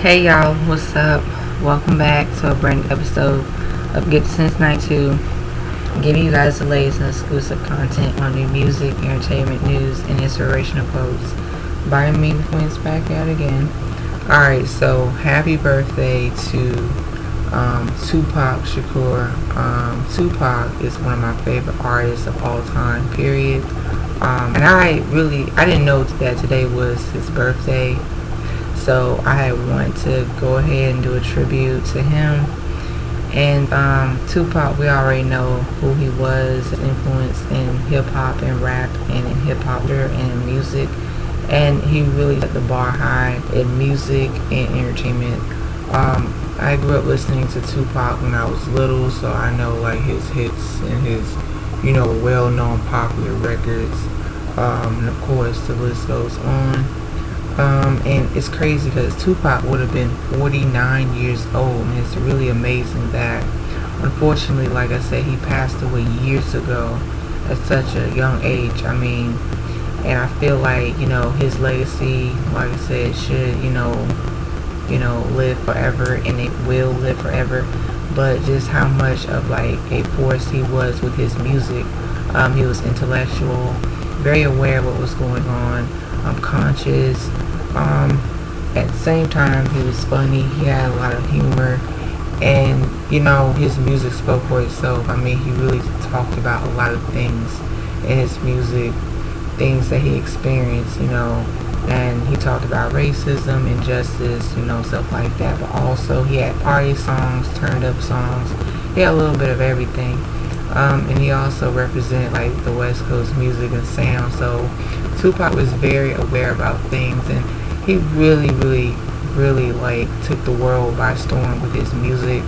Hey y'all, what's up? Welcome back to a brand new episode of Get Since Night 2, giving you guys the latest and exclusive content on new music, entertainment, news, and inspirational quotes. By me, the Queen's back out again. Alright, so happy birthday to Tupac Shakur. Tupac is one of my favorite artists of all time, period. And I didn't know that today was his birthday. So I wanted to go ahead and do a tribute to him. And Tupac, we already know who he was, his influence in hip-hop and rap and in hip-hop and music. And he really set the bar high in music and entertainment. I grew up listening to Tupac when I was little, so I know like his hits and his, well-known popular records. And of course, the list goes on. And it's crazy because Tupac would have been 49 years old, and it's really amazing that unfortunately, like I said, he passed away years ago at such a young age. And I feel like, his legacy, like I said, should, live forever, and it will live forever. But just how much of like a force he was with his music. He was intellectual, very aware of what was going on, conscious. At the same time, he was funny. He had a lot of humor, and his music spoke for itself. He really talked about a lot of things in his music, things that he experienced, and he talked about racism, injustice, stuff like that. But also, he had party songs, turned up songs. He had a little bit of everything. And he also represented like the West Coast music and sound. So Tupac was very aware about things, and he really like took the world by storm with his music.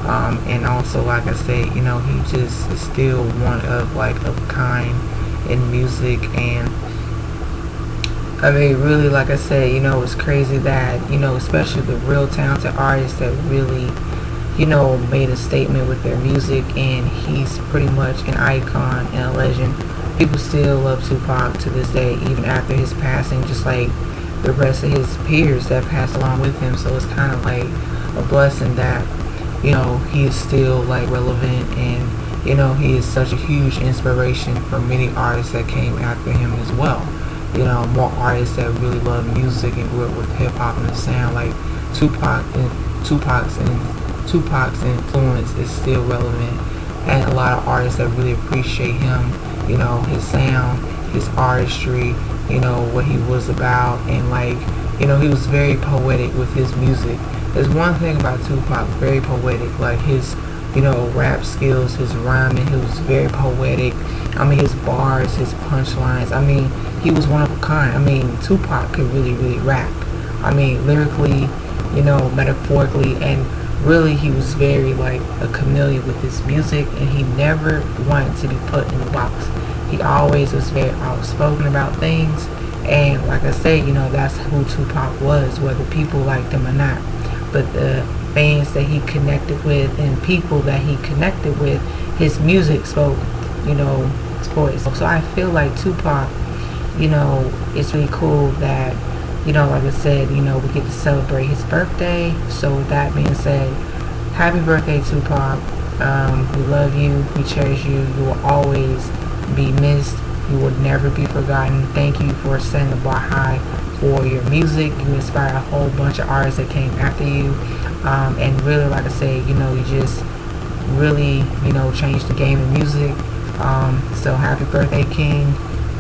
And also, like I said, he just is still one of a kind in music. And really, like I said, it's crazy that especially the real talented artists that really made a statement with their music, and he's pretty much an icon and a legend. People still love Tupac to this day, even after his passing, just like the rest of his peers that passed along with him. So it's kind of like a blessing that, he is still like relevant, and, he is such a huge inspiration for many artists that came after him as well. More artists that really love music and grew up with hip hop and the sound, like Tupac's influence is still relevant, and a lot of artists that really appreciate him, his sound, his artistry, what he was about, and he was very poetic with his music. There's one thing about Tupac, very poetic, like his, rap skills, his rhyming, he was very poetic. His bars, his punchlines, he was one of a kind. Tupac could really rap. Lyrically, metaphorically, and really he was very like a chameleon with his music, and he never wanted to be put in a box. He always was very outspoken about things, and like I said, that's who Tupac was, whether people liked him or not. But the fans that he connected with and people that he connected with, his music spoke, for itself. So I feel like Tupac, it's really cool that like I said, we get to celebrate his birthday. So with that being said, happy birthday, Tupac. We love you. We cherish you. You will always be missed. You will never be forgotten. Thank you for setting the bar high for your music. You inspired a whole bunch of artists that came after you. And really, like I said, you just really, changed the game of music. So happy birthday, King.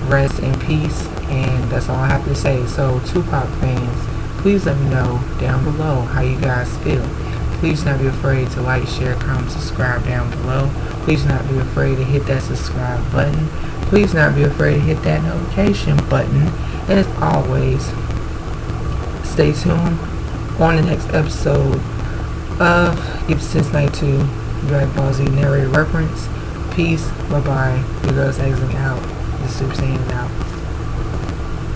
Rest in peace. And that's all I have to say. So Tupac fans, please let me know down below how you guys feel. Please not be afraid to like, share, comment, subscribe down below. Please not be afraid to hit that subscribe button. Please not be afraid to hit that notification button. And as always, stay tuned on the next episode of Get Since Night 2 Dragon Ball Z narrated reference. Peace. Bye bye. Your girls exiting out. The Super Saiyan out.